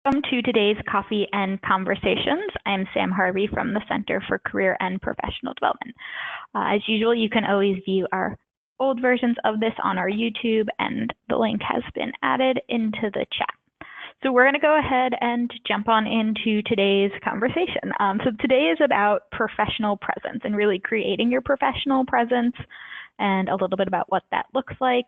Welcome to today's Coffee and Conversations. I'm Sam Harvey from the Center for Career and Professional Development. As usual, you can always view our old versions of this on our YouTube, and the link has been added into the chat. So we're going to go ahead and jump on into today's conversation. So today is about professional presence and really creating your professional presence, and a little bit about what that looks like.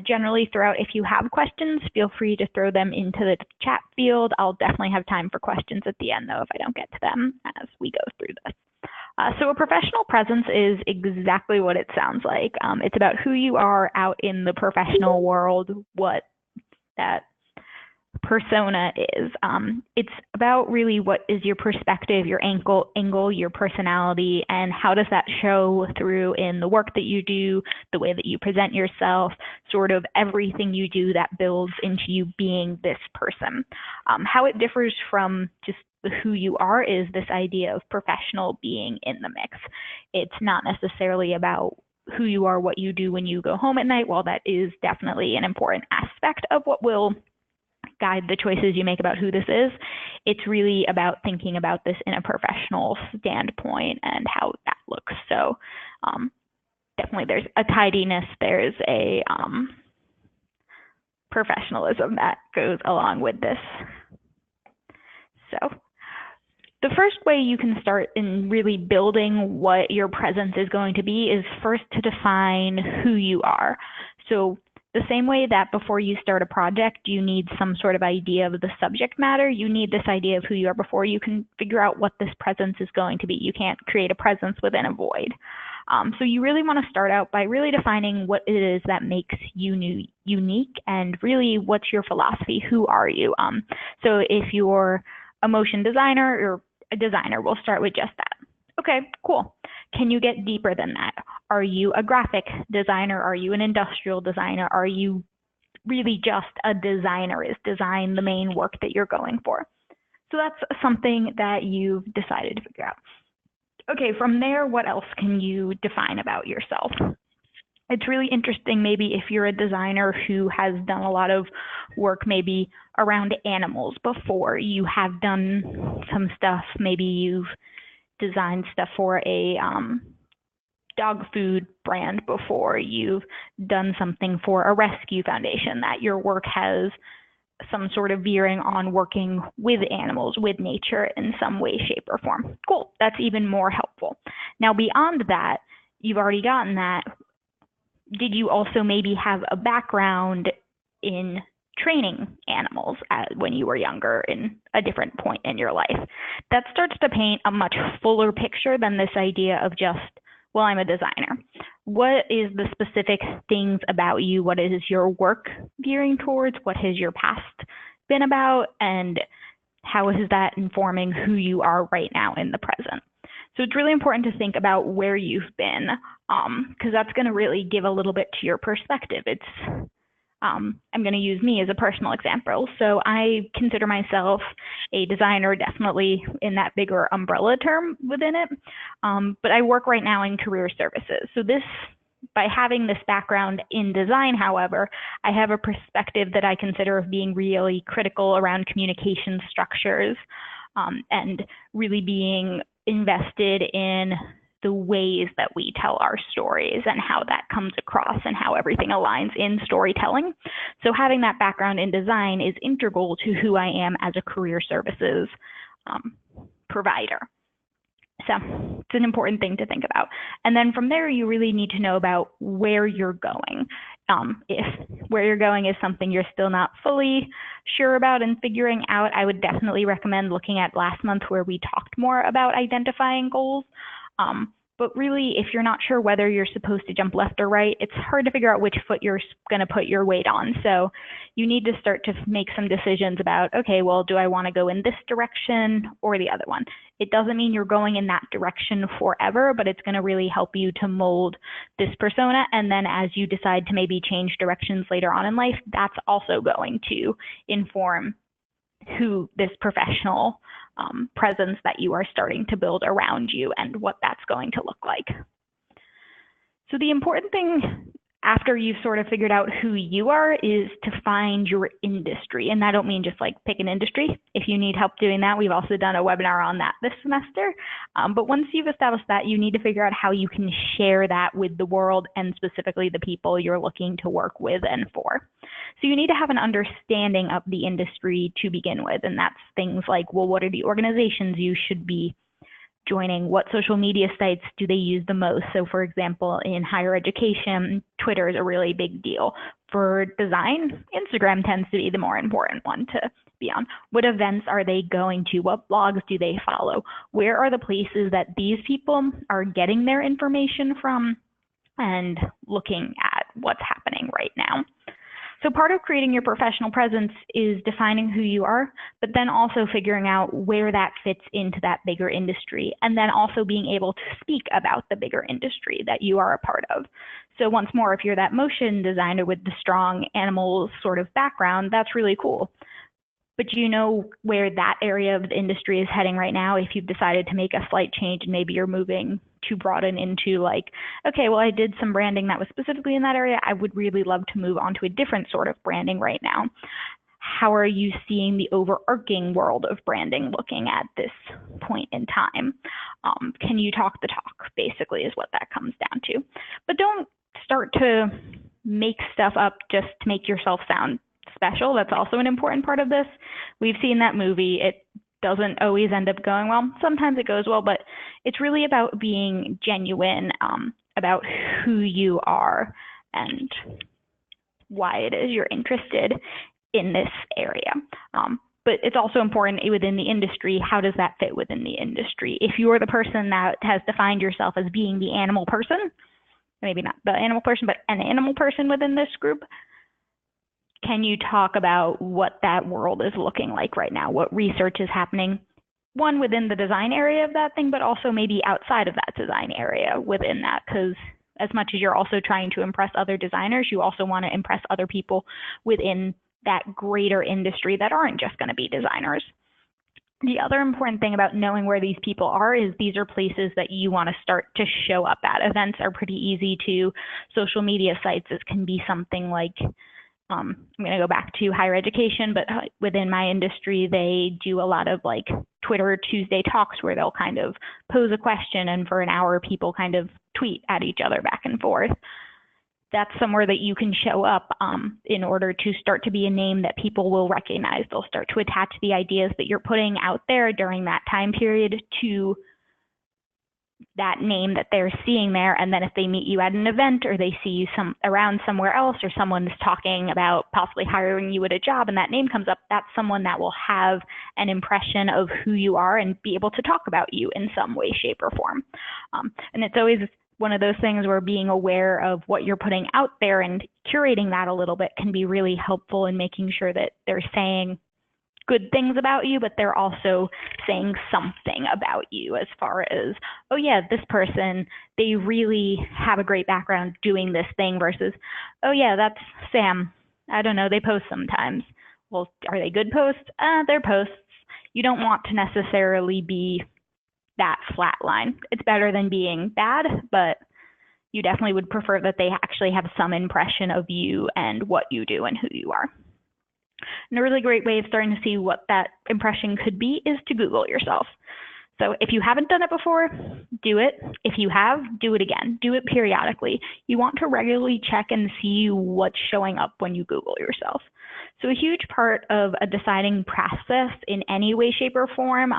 Generally throughout, if you have questions, feel free to throw them into the chat field. I'll definitely have time for questions at the end, though, if I don't get to them as we go through this. So a professional presence is exactly what it sounds like. It's about who you are out in the professional world, what that persona is. It's about really what is your perspective, your angle, your personality, and how does that show through in the work that you do, the way that you present yourself, sort of everything you do that builds into you being this person. How it differs from just who you are is this idea of professional being in the mix. It's not necessarily about who you are, what you do when you go home at night. While that is definitely an important aspect of what will guide the choices you make about who this is, it's really about thinking about this in a professional standpoint and how that looks. So definitely there's a tidiness, there's a professionalism that goes along with this. So the first way you can start in really building what your presence is going to be is first to define who you are. So the same way that before you start a project, you need some sort of idea of the subject matter, you need this idea of who you are before you can figure out what this presence is going to be. You can't create a presence within a void. So you really want to start out by really defining what it is that makes you unique, and really what's your philosophy, who are you? So if you're a motion designer or a designer, we'll start with just that. Okay, cool. Can you get deeper than that? Are you a graphic designer? Are you an industrial designer? Are you really just a designer? Is design the main work that you're going for? So that's something that you've decided to figure out. Okay, from there, what else can you define about yourself? It's really interesting maybe if you're a designer who has done a lot of work maybe around animals before. You have done some stuff, maybe you've designed stuff for a dog food brand before, you've done something for a rescue foundation, that your work has some sort of veering on working with animals, with nature in some way, shape, or form. Cool, that's even more helpful. Now beyond that, you've already gotten that. Did you also maybe have a background in training animals when you were younger in a different point in your life? That starts to paint a much fuller picture than this idea of just, well, I'm a designer. What is the specific things about you? What is your work veering towards? What has your past been about? And how is that informing who you are right now in the present? So it's really important to think about where you've been, because that's going to really give a little bit to your perspective. I'm going to use me as a personal example. So I consider myself a designer, definitely in that bigger umbrella term within it. But I work right now in career services. So by having this background in design, however, I have a perspective that I consider of being really critical around communication structures, and really being invested in the ways that we tell our stories and how that comes across and how everything aligns in storytelling. So having that background in design is integral to who I am as a career services provider. So it's an important thing to think about. And then from there, you really need to know about where you're going. If where you're going is something you're still not fully sure about and figuring out, I would definitely recommend looking at last month where we talked more about identifying goals. But really, if you're not sure whether you're supposed to jump left or right, it's hard to figure out which foot you're going to put your weight on. So you need to start to make some decisions about, okay, well, do I want to go in this direction or the other one? It doesn't mean you're going in that direction forever, but it's going to really help you to mold this persona. And then as you decide to maybe change directions later on in life, that's also going to inform who this professional presence that you are starting to build around you and what that's going to look like. So the important thing after you've sort of figured out who you are, is to find your industry. And I don't mean just like pick an industry. If you need help doing that, we've also done a webinar on that this semester. But once you've established that, you need to figure out how you can share that with the world and specifically the people you're looking to work with and for. So you need to have an understanding of the industry to begin with. And that's things like, well, what are the organizations you should be joining? What social media sites do they use the most? So for example, in higher education, Twitter is a really big deal. For design, Instagram tends to be the more important one to be on. What events are they going to? What blogs do they follow? Where are the places that these people are getting their information from and looking at what's happening right now? So part of creating your professional presence is defining who you are, but then also figuring out where that fits into that bigger industry, and then also being able to speak about the bigger industry that you are a part of. So once more, if you're that motion designer with the strong animals sort of background, that's really cool. But you know where that area of the industry is heading right now if you've decided to make a slight change and maybe you're moving to broaden into like, okay, well, I did some branding that was specifically in that area. I would really love to move on to a different sort of branding right now. How are you seeing the overarching world of branding looking at this point in time? Can you talk the talk, basically, is what that comes down to. But don't start to make stuff up just to make yourself sound special. That's also an important part of this. We've seen that movie. It doesn't always end up going well. Sometimes it goes well, but it's really about being genuine about who you are and why it is you're interested in this area. But it's also important within the industry, how does that fit within the industry? If you're the person that has defined yourself as being the animal person, maybe not the animal person, but an animal person within this group, can you talk about what that world is looking like right now? What research is happening, one within the design area of that thing, but also maybe outside of that design area within that, because as much as you're also trying to impress other designers, you also want to impress other people within that greater industry that aren't just going to be designers. The other important thing about knowing where these people are is these are places that you want to start to show up at. Events are pretty easy to social media sites. This can be something like, I'm going to go back to higher education, but within my industry, they do a lot of like Twitter Tuesday talks where they'll kind of pose a question and for an hour people kind of tweet at each other back and forth. That's somewhere that you can show up in order to start to be a name that people will recognize. They'll start to attach the ideas that you're putting out there during that time period to that name that they're seeing there. And then if they meet you at an event or they see you around somewhere else, or someone's talking about possibly hiring you at a job and that name comes up, that's someone that will have an impression of who you are and be able to talk about you in some way, shape, or form. And it's always one of those things where being aware of what you're putting out there and curating that a little bit can be really helpful in making sure that they're saying good things about you, but they're also saying something about you as far as, oh yeah, this person, they really have a great background doing this thing versus, oh yeah, that's Sam. I don't know, they post sometimes. Well, are they good posts? They're posts. You don't want to necessarily be that flat line. It's better than being bad, but you definitely would prefer that they actually have some impression of you and what you do and who you are. And a really great way of starting to see what that impression could be is to Google yourself. So if you haven't done it before, do it. If you have, do it again. Do it periodically. You want to regularly check and see what's showing up when you Google yourself. So a huge part of a deciding process in any way, shape, or form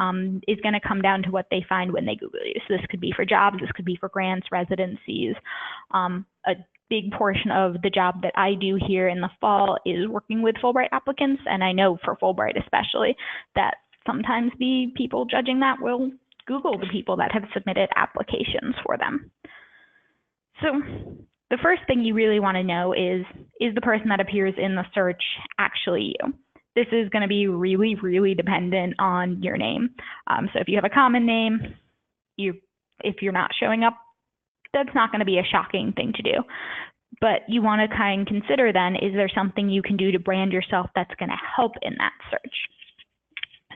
is going to come down to what they find when they Google you. So this could be for jobs, this could be for grants, residencies. A big portion of the job that I do here in the fall is working with Fulbright applicants, and I know for Fulbright especially that sometimes the people judging that will Google the people that have submitted applications for them. So the first thing you really want to know is the person that appears in the search actually you? This is going to be really, really dependent on your name. So if you have a common name, if you're not showing up, that's not going to be a shocking thing to do. But you want to kind of consider then, is there something you can do to brand yourself that's going to help in that search?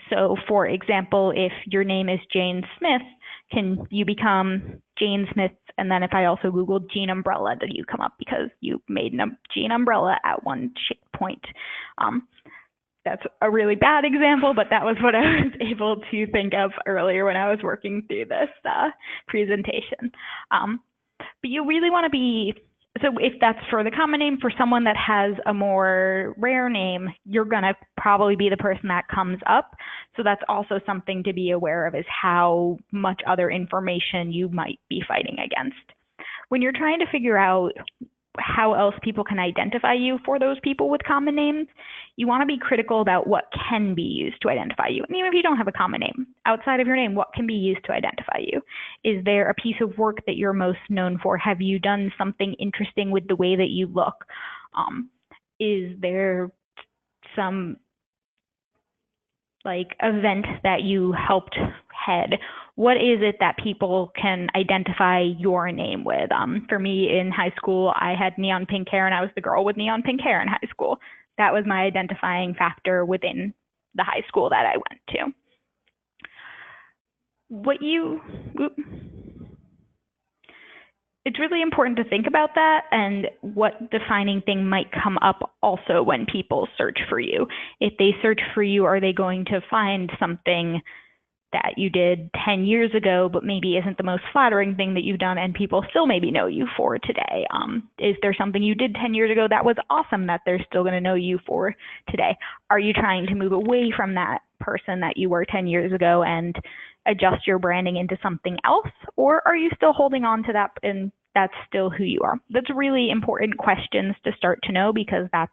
So for example, if your name is Jane Smith, can you become Jane Smith, and then if I also Googled Jean Umbrella, did you come up because you made Jean Umbrella at one point? That's a really bad example, but that was what I was able to think of earlier when I was working through this presentation. But you really want to be, so if that's for the common name, for someone that has a more rare name, you're going to probably be the person that comes up. So that's also something to be aware of, is how much other information you might be fighting against. When you're trying to figure out how else people can identify you for those people with common names, you want to be critical about what can be used to identify you. And even if you don't have a common name, outside of your name, what can be used to identify you? Is there a piece of work that you're most known for? Have you done something interesting with the way that you look? Is there some event that you helped head? What is it that people can identify your name with? For me in high school, I had neon pink hair and I was the girl with neon pink hair in high school. That was my identifying factor within the high school that I went to. It's really important to think about that and what defining thing might come up also when people search for you. If they search for you, are they going to find something that you did 10 years ago, but maybe isn't the most flattering thing that you've done and people still maybe know you for today? Is there something you did 10 years ago that was awesome that they're still going to know you for today? Are you trying to move away from that person that you were 10 years ago and adjust your branding into something else? Or are you still holding on to that and that's still who you are? That's really important questions to start to know, because that's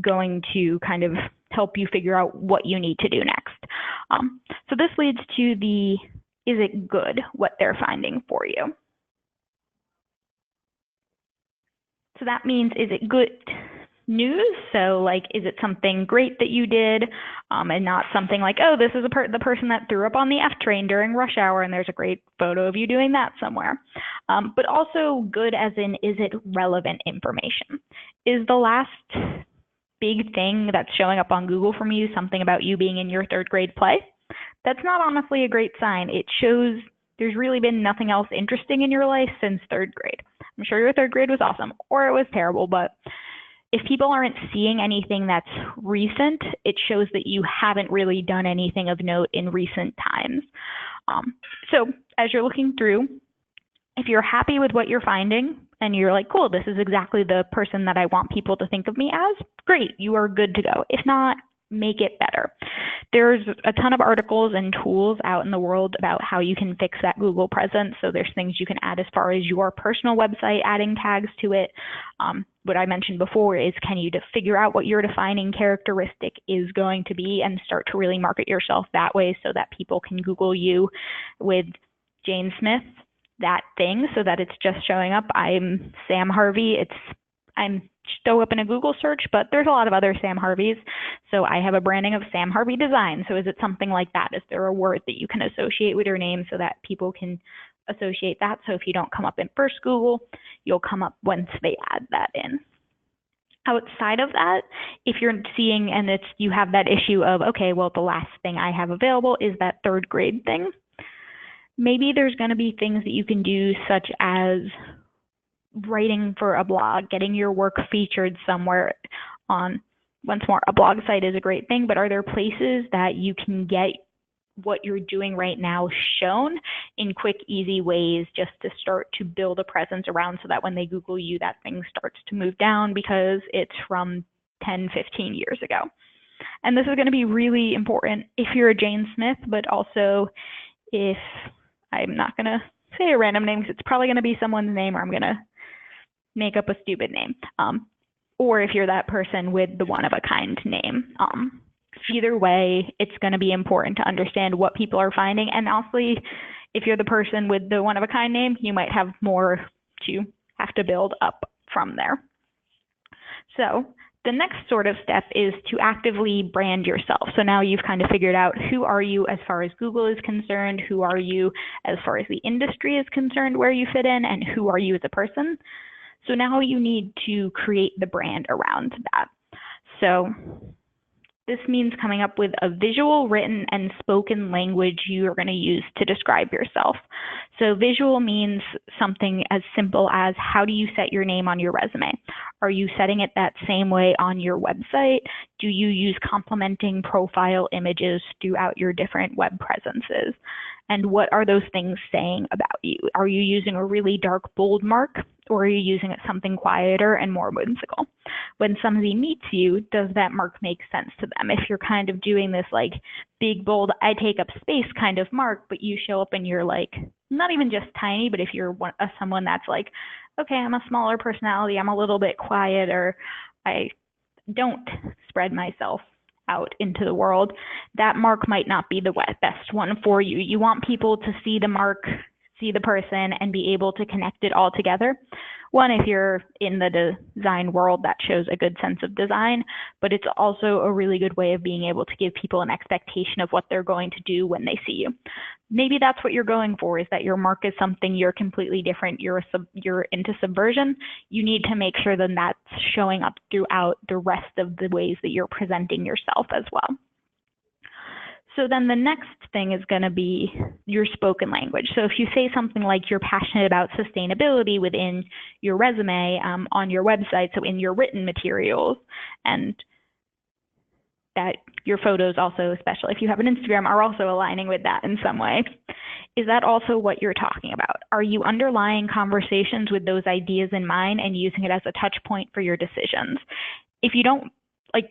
going to kind of help you figure out what you need to do next. So this leads to the, is it good what they're finding for you? So that means, is it good news? So is it something great that you did, and not something like, oh, this is the person that threw up on the F train during rush hour and there's a great photo of you doing that somewhere. But also good as in, is it relevant information? Is the last big thing that's showing up on Google from you something about you being in your third grade play? That's not honestly a great sign. It shows there's really been nothing else interesting in your life since third grade. I'm sure your third grade was awesome, or it was terrible, but if people aren't seeing anything that's recent, it shows that you haven't really done anything of note in recent times. So as you're looking through, if you're happy with what you're finding and you're like, cool, this is exactly the person that I want people to think of me as, great, you are good to go. If not, make it better. There's a ton of articles and tools out in the world about how you can fix that Google presence. So there's things you can add as far as your personal website, adding tags to it. What I mentioned before is, can you figure out what your defining characteristic is going to be and start to really market yourself that way so that people can Google you with Jane Smith, that thing, so that it's just showing up. I'm Sam Harvey. I'm show up in a Google search, but there's a lot of other Sam Harveys. So I have a branding of Sam Harvey Design. So is it something like that? Is there a word that you can associate with your name so that people can associate that? So if you don't come up in first Google, you'll come up once they add that in. Outside of that, if you're seeing and you have that issue of, okay, well, the last thing I have available is that third grade thing, maybe there's going to be things that you can do, such as writing for a blog, getting your work featured somewhere on, once more, a blog site is a great thing, but are there places that you can get what you're doing right now shown in quick, easy ways, just to start to build a presence around, so that when they Google you, that thing starts to move down because it's from 10, 15 years ago. And this is going to be really important if you're a Jane Smith, but also if, I'm not going to say a random name because it's probably going to be someone's name, or I'm going to make up a stupid name, or if you're that person with the one-of-a-kind name. Either way, it's going to be important to understand what people are finding. And honestly, if you're the person with the one-of-a-kind name, you might have more to have to build up from there. So the next sort of step is to actively brand yourself. So now you've kind of figured out, who are you as far as Google is concerned, who are you as far as the industry is concerned, where you fit in, and who are you as a person. So now you need to create the brand around that. So This means coming up with a visual, written, and spoken language you are going to use to describe yourself. So visual means something as simple as, how do you set your name on your resume? Are you setting it that same way on your website? Do you use complementing profile images throughout your different web presences? And what are those things saying about you? Are you using a really dark, bold mark, or are you using something quieter and more whimsical? When somebody meets you, does that mark make sense to them? If you're kind of doing this like big, bold, I take up space kind of mark, but you show up and you're like, not even just tiny, but if you're someone that's like, okay, I'm a smaller personality, I'm a little bit quiet, or I don't spread myself out into the world, that mark might not be the best one for you. You want people to see the mark, see the person, and be able to connect it all together. One, if you're in the design world, that shows a good sense of design, but it's also a really good way of being able to give people an expectation of what they're going to do when they see you. Maybe that's what you're going for, is that your mark is something you're completely different, you're into subversion. You need to make sure that that's showing up throughout the rest of the ways that you're presenting yourself as well. So then the next thing is going to be your spoken language. So if you say something like you're passionate about sustainability within your resume on your website, so in your written materials, and that your photos also, especially if you have an Instagram, are also aligning with that in some way, is that also what you're talking about? Are you underlying conversations with those ideas in mind and using it as a touch point for your decisions? If you don't,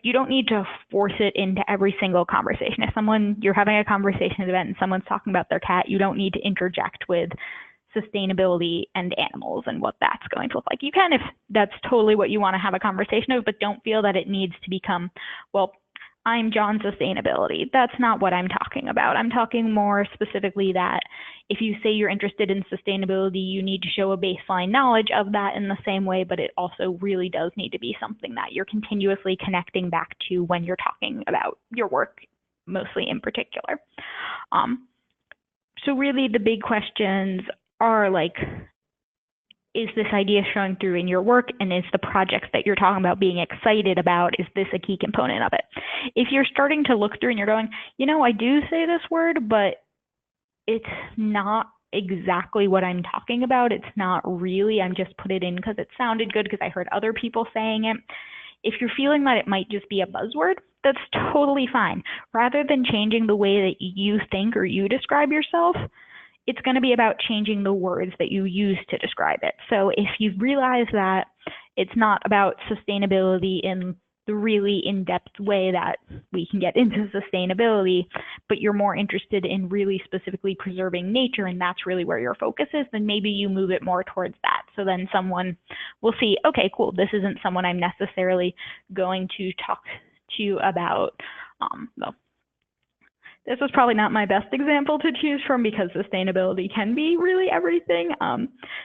you don't need to force it into every single conversation. If you're having a conversation event and someone's talking about their cat, you don't need to interject with sustainability and animals and what that's going to look like. You can, if that's totally what you want to have a conversation of, but don't feel that it needs to become, well, I'm John Sustainability. That's not what I'm talking about. I'm talking more specifically that if you say you're interested in sustainability, you need to show a baseline knowledge of that in the same way, but it also really does need to be something that you're continuously connecting back to when you're talking about your work, mostly in particular. So really the big questions are like, is this idea showing through in your work, and is the projects that you're talking about being excited about, is this a key component of it? If you're starting to look through and you're going, I do say this word, but it's not exactly what I'm talking about. It's not really, I'm just put it in because it sounded good because I heard other people saying it. If you're feeling that it might just be a buzzword, that's totally fine. Rather than changing the way that you think or you describe yourself, it's going to be about changing the words that you use to describe it. So if you realize that it's not about sustainability in the really in-depth way that we can get into sustainability, but you're more interested in really specifically preserving nature, and that's really where your focus is, then maybe you move it more towards that. So then someone will see, okay, cool, this isn't someone I'm necessarily going to talk to about, well, this was probably not my best example to choose from because sustainability can be really everything.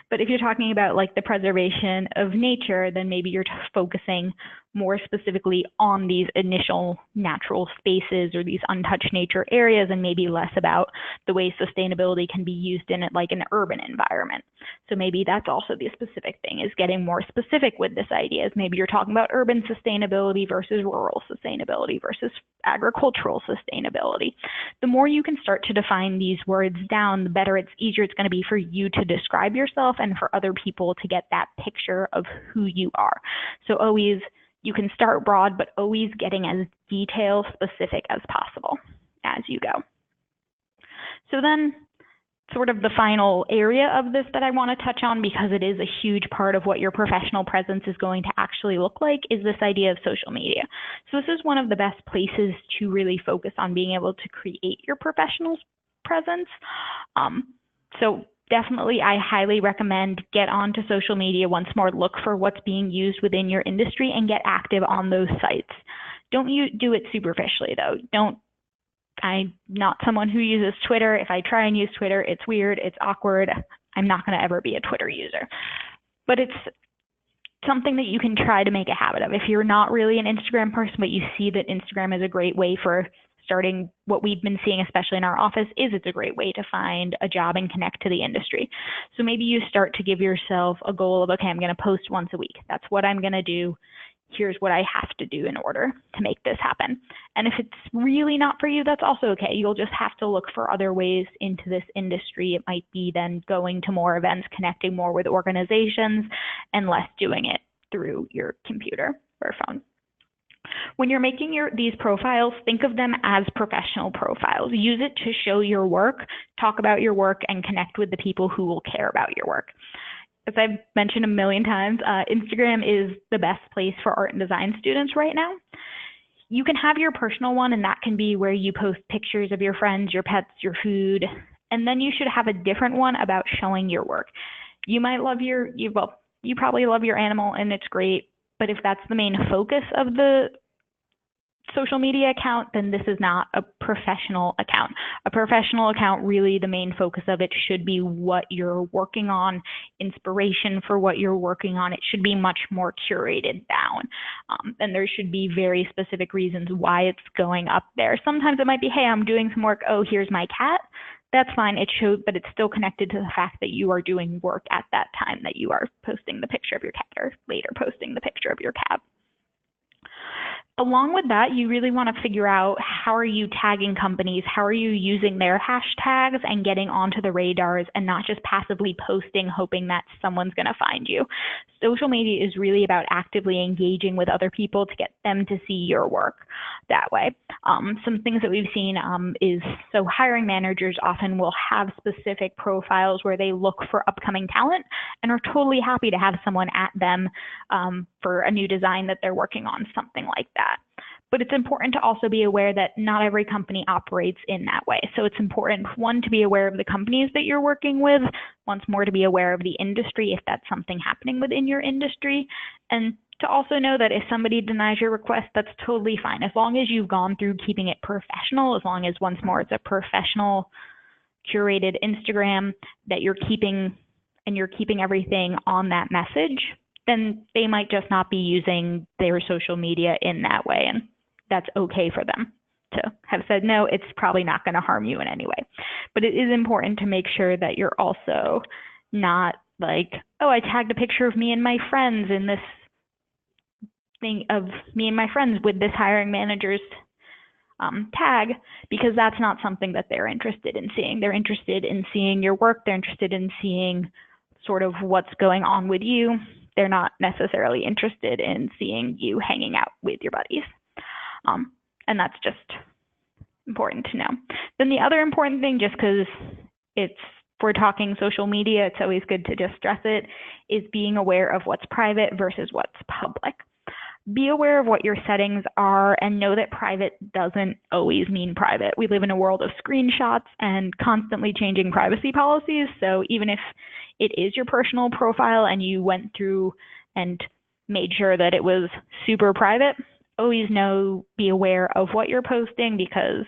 But if you're talking about like the preservation of nature, then maybe you're focusing more specifically on these initial natural spaces or these untouched nature areas, and maybe less about the way sustainability can be used in like an urban environment. So maybe that's also the specific thing, is getting more specific with this idea. Maybe you're talking about urban sustainability versus rural sustainability versus agricultural sustainability. The more you can start to define these words down, the better easier it's going to be for you to describe yourself and for other people to get that picture of who you are. So always, you can start broad, but always getting as detail specific as possible as you go. So then sort of the final area of this that I want to touch on, because it is a huge part of what your professional presence is going to actually look like, is this idea of social media. So this is one of the best places to really focus on being able to create your professional presence. So definitely, I highly recommend get onto social media once more, look for what's being used within your industry and get active on those sites. Don't do it superficially though. I'm not someone who uses Twitter. If I try and use Twitter, it's weird, it's awkward. I'm not going to ever be a Twitter user. But it's something that you can try to make a habit of. If you're not really an Instagram person, but you see that Instagram is a great way for starting, what we've been seeing, especially in our office, is it's a great way to find a job and connect to the industry. So maybe you start to give yourself a goal of, okay, I'm going to post once a week. That's what I'm going to do. here's what I have to do in order to make this happen. And if it's really not for you, that's also okay. You'll just have to look for other ways into this industry. It might be then going to more events, connecting more with organizations, and less doing it through your computer or phone. When you're making these profiles, think of them as professional profiles. Use it to show your work, talk about your work, and connect with the people who will care about your work. As I've mentioned a million times, Instagram is the best place for art and design students right now. You can have your personal one, and that can be where you post pictures of your friends, your pets, your food, and then you should have a different one about showing your work. You might love you probably love your animal, and it's great, but if that's the main focus of the social media account, then this is not a professional account. A professional account, really the main focus of it should be what you're working on, inspiration for what you're working on. It should be much more curated down. And there should be very specific reasons why it's going up there. Sometimes it might be, hey, I'm doing some work. Oh, here's my cat. That's fine. It shows, but it's still connected to the fact that you are doing work at that time, that you are posting the picture of your cat or later posting the picture of your cat. Along with that, you really want to figure out how are you tagging companies, how are you using their hashtags and getting onto the radars and not just passively posting hoping that someone's going to find you. Social media is really about actively engaging with other people to get them to see your work that way. Some things that we've seen is, so hiring managers often will have specific profiles where they look for upcoming talent and are totally happy to have someone at them for a new design that they're working on, something like that. But it's important to also be aware that not every company operates in that way. So it's important, one, to be aware of the companies that you're working with, once more to be aware of the industry if that's something happening within your industry, and to also know that if somebody denies your request, that's totally fine. As long as you've gone through keeping it professional, as long as, once more, it's a professional curated Instagram that you're keeping and you're keeping everything on that message, then they might just not be using their social media in that way. And that's okay for them to have said, no, it's probably not going to harm you in any way. But it is important to make sure that you're also not like, oh, I tagged a picture of me and my friends in this thing of me and my friends with this hiring manager's tag, because that's not something that they're interested in seeing. They're interested in seeing your work. They're interested in seeing sort of what's going on with you. They're not necessarily interested in seeing you hanging out with your buddies. And that's just important to know. Then the other important thing, just because we're talking social media, it's always good to just stress it, is being aware of what's private versus what's public. Be aware of what your settings are and know that private doesn't always mean private. We live in a world of screenshots and constantly changing privacy policies. So even if it is your personal profile and you went through and made sure that it was super private, always be aware of what you're posting, because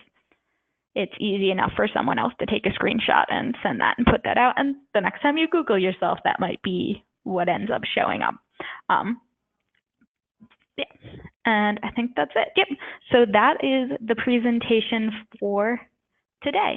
it's easy enough for someone else to take a screenshot and send that and put that out. And the next time you Google yourself, that might be what ends up showing up. Yeah, and I think that's it. Yep. So that is the presentation for today.